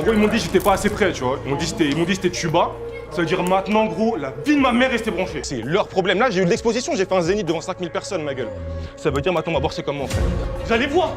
En gros, ils m'ont dit que j'étais pas assez prêt, tu vois. Ils m'ont dit que j'étais tuba. Ça veut dire maintenant, gros, la vie de ma mère restait branchée. C'est leur problème. Là, j'ai eu de l'exposition, j'ai fait un zénith devant 5000 personnes, ma gueule. Ça veut dire maintenant, on va voir c'est comment, frère. Vous allez voir.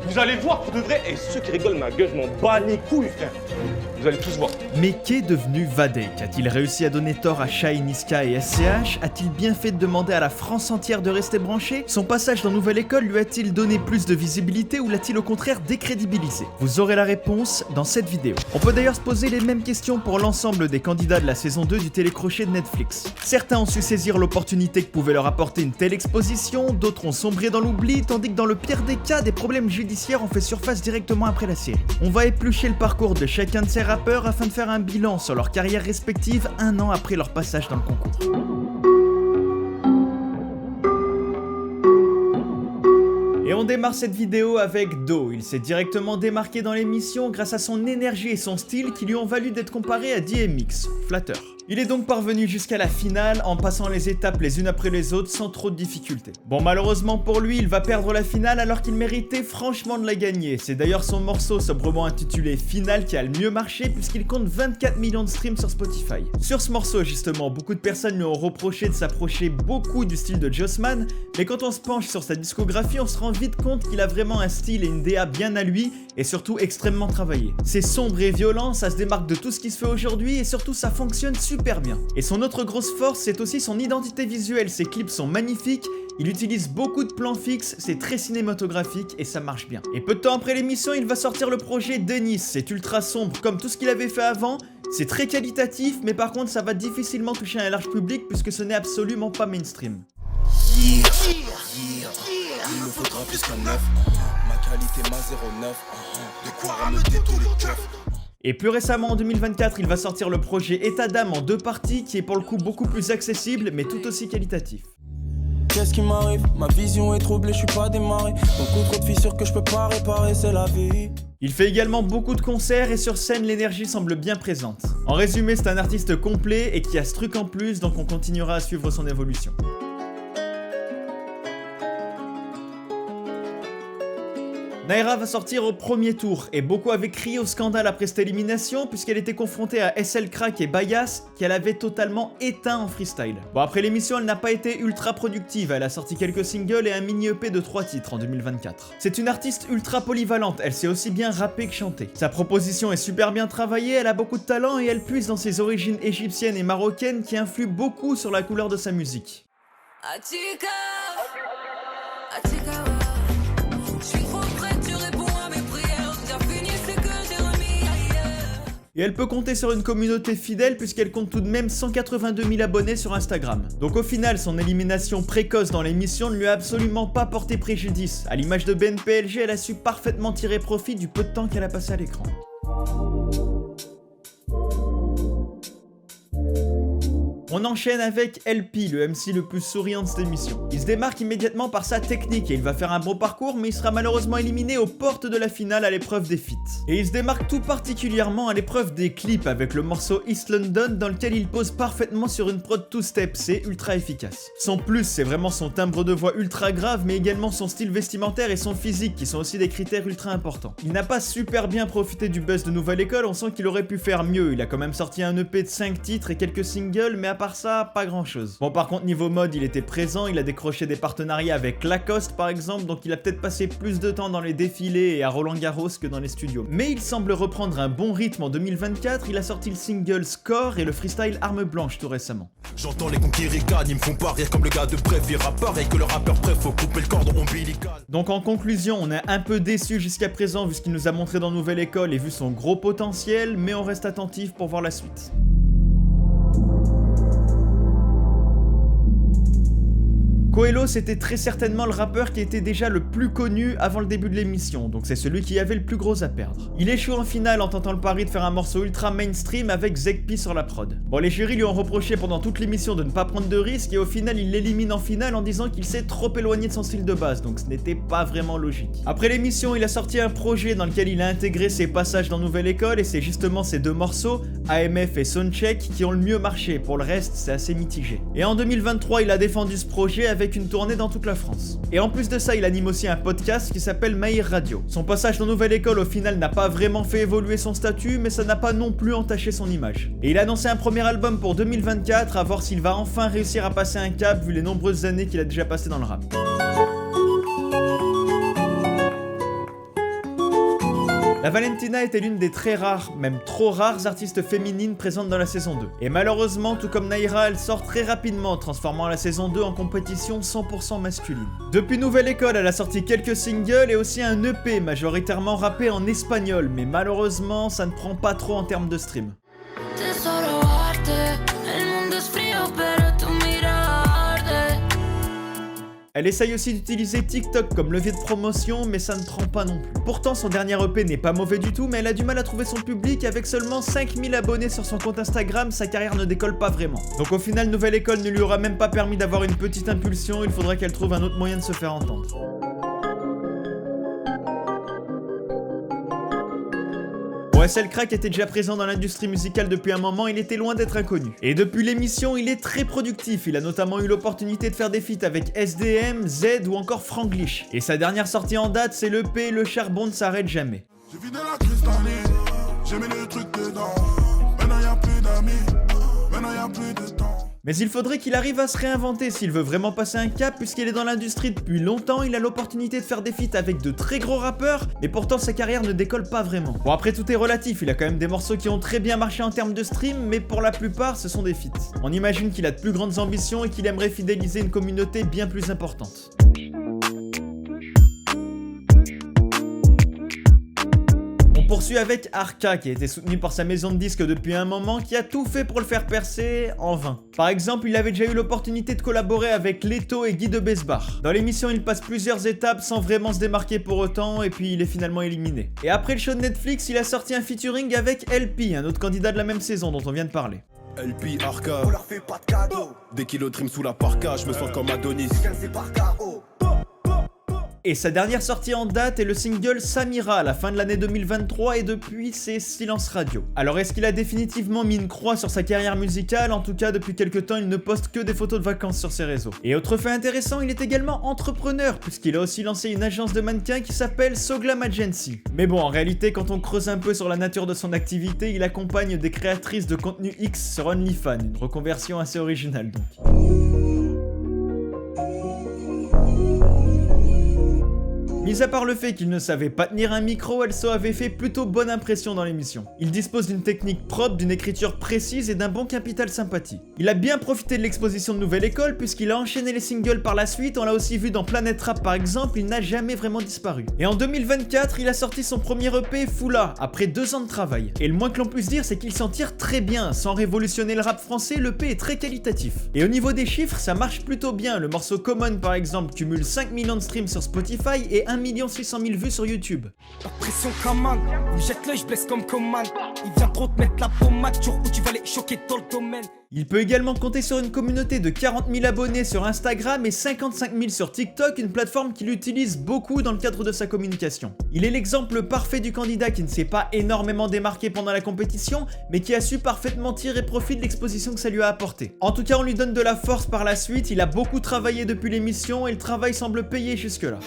Vous allez voir pour de vrai. Et ceux qui rigolent, ma gueule, je m'en bats les couilles, frère. Vous allez tous voir. Mais qu'est devenu Vadek? A-t-il réussi à donner tort à Shai, Niska et SCH? A-t-il bien fait de demander à la France entière de rester branchée? Son passage dans Nouvelle École lui a-t-il donné plus de visibilité ou l'a-t-il au contraire décrédibilisé? Vous aurez la réponse dans cette vidéo. On peut d'ailleurs se poser les mêmes questions pour l'ensemble des candidats de la saison 2 du télécrochet de Netflix. Certains ont su saisir l'opportunité que pouvait leur apporter une telle exposition, d'autres ont sombré dans l'oubli, tandis que dans le pire des cas, des problèmes judiciaires ont fait surface directement après la série. On va éplucher le parcours de chacun de ces rappeurs afin de faire un bilan sur leur carrière respective un an après leur passage dans le concours. Et on démarre cette vidéo avec Do. Il s'est directement démarqué dans l'émission grâce à son énergie et son style qui lui ont valu d'être comparé à DMX, flatteur. Il est donc parvenu jusqu'à la finale en passant les étapes les unes après les autres sans trop de difficultés. Bon, malheureusement pour lui, il va perdre la finale alors qu'il méritait franchement de la gagner. C'est d'ailleurs son morceau sobrement intitulé Finale qui a le mieux marché puisqu'il compte 24 millions de streams sur Spotify. Sur ce morceau justement, beaucoup de personnes lui ont reproché de s'approcher beaucoup du style de Jossman, mais quand on se penche sur sa discographie, on se rend vite compte qu'il a vraiment un style et une DA bien à lui et surtout extrêmement travaillé. C'est sombre et violent, ça se démarque de tout ce qui se fait aujourd'hui et surtout ça fonctionne super bien. Et son autre grosse force, c'est aussi son identité visuelle. Ses clips sont magnifiques, il utilise beaucoup de plans fixes, c'est très cinématographique et ça marche bien. Et peu de temps après l'émission, il va sortir le projet Denis. C'est ultra sombre comme tout ce qu'il avait fait avant. C'est très qualitatif, mais par contre ça va difficilement toucher un large public puisque ce n'est absolument pas mainstream. Il me faudra plus qu'un 9. Ma qualité, ma 09. De quoi rameuter tous les keufs. Et plus récemment en 2024, il va sortir le projet État d'âme en 2 parties qui est pour le coup beaucoup plus accessible mais tout aussi qualitatif. Qu'est-ce qui m'arrive? Ma vision est troublée, je suis pas démarré. Beaucoup trop de fissures que je peux pas réparer, c'est la vie. Il fait également beaucoup de concerts et sur scène l'énergie semble bien présente. En résumé, c'est un artiste complet et qui a ce truc en plus, donc on continuera à suivre son évolution. Naira va sortir au premier tour et beaucoup avaient crié au scandale après cette élimination puisqu'elle était confrontée à SL Crack et Bias qu'elle avait totalement éteint en freestyle. Bon, après l'émission, elle n'a pas été ultra productive, elle a sorti quelques singles et un mini EP de 3 titres en 2024. C'est une artiste ultra polyvalente, elle sait aussi bien rapper que chanter. Sa proposition est super bien travaillée, elle a beaucoup de talent et elle puise dans ses origines égyptiennes et marocaines qui influent beaucoup sur la couleur de sa musique. Atika. Et elle peut compter sur une communauté fidèle puisqu'elle compte tout de même 182 000 abonnés sur Instagram. Donc au final, son élimination précoce dans l'émission ne lui a absolument pas porté préjudice. À l'image de BNPLG, elle a su parfaitement tirer profit du peu de temps qu'elle a passé à l'écran. On enchaîne avec LP, le MC le plus souriant de cette émission. Il se démarque immédiatement par sa technique et il va faire un bon parcours, mais il sera malheureusement éliminé aux portes de la finale à l'épreuve des feats. Et il se démarque tout particulièrement à l'épreuve des clips avec le morceau East London dans lequel il pose parfaitement sur une prod two-step, c'est ultra efficace. Son plus, c'est vraiment son timbre de voix ultra grave, mais également son style vestimentaire et son physique qui sont aussi des critères ultra importants. Il n'a pas super bien profité du buzz de Nouvelle École, on sent qu'il aurait pu faire mieux. Il a quand même sorti un EP de 5 titres et quelques singles, mais à part ça, pas grand chose. Bon, par contre, niveau mode, il était présent, il a décroché des partenariats avec Lacoste par exemple, donc il a peut-être passé plus de temps dans les défilés et à Roland Garros que dans les studios. Mais il semble reprendre un bon rythme en 2024, il a sorti le single Score et le freestyle Arme Blanche tout récemment. J'entends les conquérir, ils me font pas rire comme le gars de Bref, il rappe pareil que le rappeur Bref, faut couper le cordon ombilical. Donc en conclusion, on est un peu déçu jusqu'à présent vu ce qu'il nous a montré dans Nouvelle École et vu son gros potentiel, mais on reste attentif pour voir la suite. Coelho, c'était très certainement le rappeur qui était déjà le plus connu avant le début de l'émission, donc c'est celui qui avait le plus gros à perdre. Il échoue en finale en tentant le pari de faire un morceau ultra mainstream avec Zekpi sur la prod. Bon, les jurys lui ont reproché pendant toute l'émission de ne pas prendre de risques et au final il l'élimine en finale en disant qu'il s'est trop éloigné de son style de base, donc ce n'était pas vraiment logique. Après l'émission, il a sorti un projet dans lequel il a intégré ses passages dans Nouvelle École et c'est justement ces 2 morceaux, AMF et Soundcheck, qui ont le mieux marché, pour le reste c'est assez mitigé. Et en 2023, il a défendu ce projet avec avec une tournée dans toute la France. Et en plus de ça, il anime aussi un podcast qui s'appelle Maïr Radio. Son passage dans Nouvelle École au final n'a pas vraiment fait évoluer son statut, mais ça n'a pas non plus entaché son image. Et il a annoncé un premier album pour 2024, à voir s'il va enfin réussir à passer un cap vu les nombreuses années qu'il a déjà passé dans le rap. La Valentina était l'une des très rares, même trop rares artistes féminines présentes dans la saison 2. Et malheureusement, tout comme Naira, elle sort très rapidement, transformant la saison 2 en compétition 100% masculine. Depuis Nouvelle École, elle a sorti quelques singles et aussi un EP majoritairement rappé en espagnol, mais malheureusement, ça ne prend pas trop en termes de stream. Elle essaye aussi d'utiliser TikTok comme levier de promotion, mais ça ne prend pas non plus. Pourtant, son dernier EP n'est pas mauvais du tout, mais elle a du mal à trouver son public. Avec seulement 5000 abonnés sur son compte Instagram, sa carrière ne décolle pas vraiment. Donc au final, Nouvelle École ne lui aura même pas permis d'avoir une petite impulsion, il faudra qu'elle trouve un autre moyen de se faire entendre. OSL Crack était déjà présent dans l'industrie musicale depuis un moment, il était loin d'être inconnu. Et depuis l'émission, il est très productif, il a notamment eu l'opportunité de faire des feats avec SDM, Z ou encore Franglish. Et sa dernière sortie en date, c'est l'EP Le Charbon ne s'arrête jamais. J'ai vidé la cristalline, j'ai mis le truc dedans. Maintenant y'a plus d'amis, maintenant y'a plus de temps. Mais il faudrait qu'il arrive à se réinventer s'il veut vraiment passer un cap, puisqu'il est dans l'industrie depuis longtemps, il a l'opportunité de faire des feats avec de très gros rappeurs, mais pourtant sa carrière ne décolle pas vraiment. Bon, après tout est relatif, il a quand même des morceaux qui ont très bien marché en termes de stream, mais pour la plupart ce sont des feats. On imagine qu'il a de plus grandes ambitions et qu'il aimerait fidéliser une communauté bien plus importante. On poursuit avec Arca, qui a été soutenu par sa maison de disques depuis un moment, qui a tout fait pour le faire percer, en vain. Par exemple, il avait déjà eu l'opportunité de collaborer avec Leto et Guy de Besbar. Dans l'émission, il passe plusieurs étapes sans vraiment se démarquer pour autant, et puis il est finalement éliminé. Et après le show de Netflix, il a sorti un featuring avec LP, un autre candidat de la même saison dont on vient de parler. LP Arca, On leur fait pas de cadeaux. des kilos de trim sous la parka, je me sens comme Adonis. C'est par KO. Et sa dernière sortie en date est le single Samira à la fin de l'année 2023 et depuis c'est silence radio. Alors est-ce qu'il a définitivement mis une croix sur sa carrière musicale? En tout cas depuis quelques temps il ne poste que des photos de vacances sur ses réseaux. Et autre fait intéressant, il est également entrepreneur puisqu'il a aussi lancé une agence de mannequins qui s'appelle Soglam Agency. Mais bon en réalité quand on creuse un peu sur la nature de son activité, il accompagne des créatrices de contenu X sur OnlyFans, une reconversion assez originale donc. Mis à part le fait qu'il ne savait pas tenir un micro, Elso avait fait plutôt bonne impression dans l'émission. Il dispose d'une technique propre, d'une écriture précise et d'un bon capital sympathie. Il a bien profité de l'exposition de Nouvelle École puisqu'il a enchaîné les singles par la suite, on l'a aussi vu dans Planet Rap par exemple, il n'a jamais vraiment disparu. Et en 2024, il a sorti son premier EP Foula, après 2 ans de travail. Et le moins que l'on puisse dire, c'est qu'il s'en tire très bien. Sans révolutionner le rap français, l'EP est très qualitatif. Et au niveau des chiffres, ça marche plutôt bien. Le morceau Common par exemple cumule 5 millions de streams sur Spotify et 1 600 000 vues sur YouTube. La pression commande, il me jette l'œil, je blesse comme commande. Il vient trop te mettre la pommade, jour où tu vas les choquer dans le domaine. Il peut également compter sur une communauté de 40 000 abonnés sur Instagram et 55 000 sur TikTok, une plateforme qu'il utilise beaucoup dans le cadre de sa communication. Il est l'exemple parfait du candidat qui ne s'est pas énormément démarqué pendant la compétition, mais qui a su parfaitement tirer profit de l'exposition que ça lui a apporté. En tout cas, on lui donne de la force par la suite, il a beaucoup travaillé depuis l'émission et le travail semble payer jusque-là.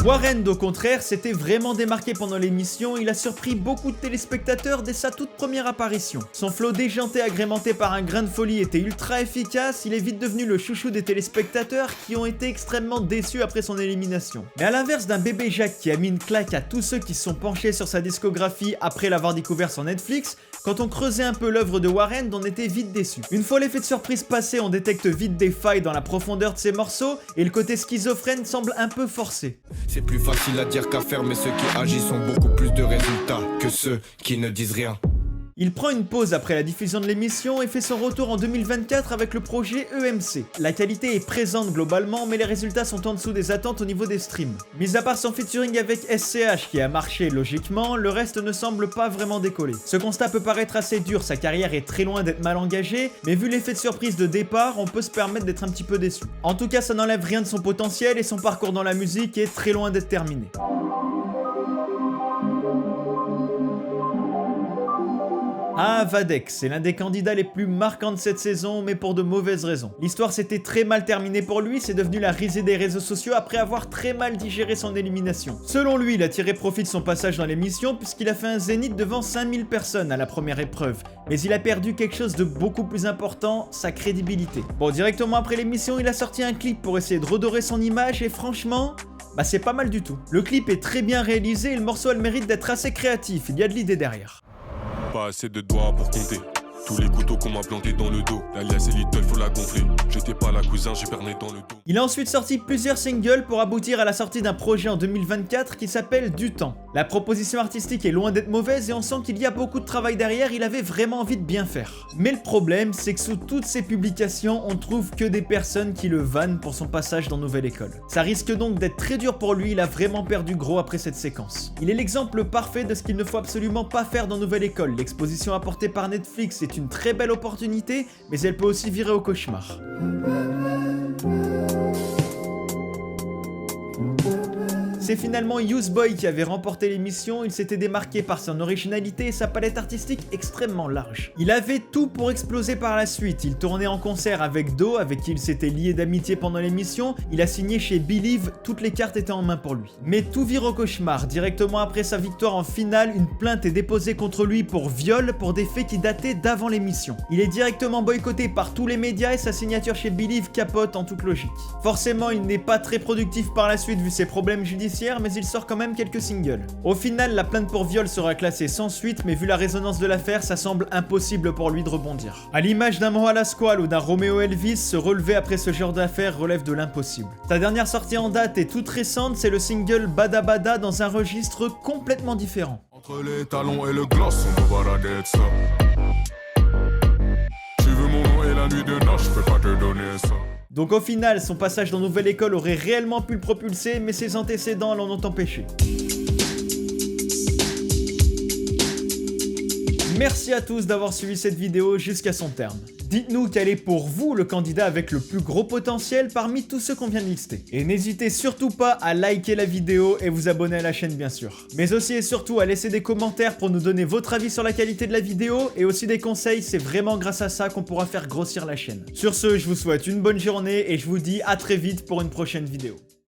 Warren, au contraire, s'était vraiment démarqué pendant l'émission, il a surpris beaucoup de téléspectateurs dès sa toute première apparition. Son flow déjanté agrémenté par un grain de folie était ultra efficace, il est vite devenu le chouchou des téléspectateurs qui ont été extrêmement déçus après son élimination. Mais à l'inverse d'un bébé Jacques qui a mis une claque à tous ceux qui se sont penchés sur sa discographie après l'avoir découvert sur Netflix, quand on creusait un peu l'œuvre de Warren, on était vite déçus. Une fois l'effet de surprise passé, on détecte vite des failles dans la profondeur de ses morceaux et le côté schizophrène semble un peu forcé. C'est plus facile à dire qu'à faire, mais ceux qui agissent ont beaucoup plus de résultats que ceux qui ne disent rien. Il prend une pause après la diffusion de l'émission et fait son retour en 2024 avec le projet EMC. La qualité est présente globalement, mais les résultats sont en dessous des attentes au niveau des streams. Mis à part son featuring avec SCH qui a marché logiquement, le reste ne semble pas vraiment décoller. Ce constat peut paraître assez dur, sa carrière est très loin d'être mal engagée, mais vu l'effet de surprise de départ, on peut se permettre d'être un petit peu déçu. En tout cas, ça n'enlève rien de son potentiel et son parcours dans la musique est très loin d'être terminé. Ah, Vadek, c'est l'un des candidats les plus marquants de cette saison, mais pour de mauvaises raisons. L'histoire s'était très mal terminée pour lui, c'est devenu la risée des réseaux sociaux après avoir très mal digéré son élimination. Selon lui, il a tiré profit de son passage dans l'émission puisqu'il a fait un zénith devant 5000 personnes à la première épreuve. Mais il a perdu quelque chose de beaucoup plus important, sa crédibilité. Bon, directement après l'émission, il a sorti un clip pour essayer de redorer son image et franchement... bah c'est pas mal du tout. Le clip est très bien réalisé et le morceau a le mérite d'être assez créatif, il y a de l'idée derrière. Pas assez de doigts pour compter tous les couteaux qu'on m'a plantés dans le dos. L'alias est little, faut la gonfler. J'étais pas la cousin, j'ai perné dans le dos. Il a ensuite sorti plusieurs singles pour aboutir à la sortie d'un projet en 2024 qui s'appelle Du Temps. La proposition artistique est loin d'être mauvaise et on sent qu'il y a beaucoup de travail derrière, il avait vraiment envie de bien faire. Mais le problème, c'est que sous toutes ces publications, on trouve que des personnes qui le vannent pour son passage dans Nouvelle École. Ça risque donc d'être très dur pour lui, il a vraiment perdu gros après cette séquence. Il est l'exemple parfait de ce qu'il ne faut absolument pas faire dans Nouvelle École. L'exposition apportée par Netflix est une très belle opportunité, mais elle peut aussi virer au cauchemar. C'est finalement Useboy qui avait remporté l'émission, il s'était démarqué par son originalité et sa palette artistique extrêmement large. Il avait tout pour exploser par la suite, il tournait en concert avec Do, avec qui il s'était lié d'amitié pendant l'émission, il a signé chez Believe, toutes les cartes étaient en main pour lui. Mais tout vire au cauchemar, directement après sa victoire en finale, une plainte est déposée contre lui pour viol, pour des faits qui dataient d'avant l'émission. Il est directement boycotté par tous les médias et sa signature chez Believe capote en toute logique. Forcément, il n'est pas très productif par la suite vu ses problèmes judiciaires, mais il sort quand même quelques singles. Au final, la plainte pour viol sera classée sans suite, mais vu la résonance de l'affaire, ça semble impossible pour lui de rebondir. À l'image d'un Mohala Squall ou d'un Romeo Elvis, se relever après ce genre d'affaire relève de l'impossible. Sa dernière sortie en date est toute récente, c'est le single Bada Bada dans un registre complètement différent. Entre les talons et le gloss, on va balader de ça. Tu veux mon nom et la nuit de noche, je peux pas te donner ça. Donc au final, son passage dans Nouvelle École aurait réellement pu le propulser, mais ses antécédents l'en ont empêché. Merci à tous d'avoir suivi cette vidéo jusqu'à son terme. Dites-nous quel est pour vous le candidat avec le plus gros potentiel parmi tous ceux qu'on vient de lister. Et n'hésitez surtout pas à liker la vidéo et vous abonner à la chaîne bien sûr. Mais aussi et surtout à laisser des commentaires pour nous donner votre avis sur la qualité de la vidéo et aussi des conseils, c'est vraiment grâce à ça qu'on pourra faire grossir la chaîne. Sur ce, je vous souhaite une bonne journée et je vous dis à très vite pour une prochaine vidéo.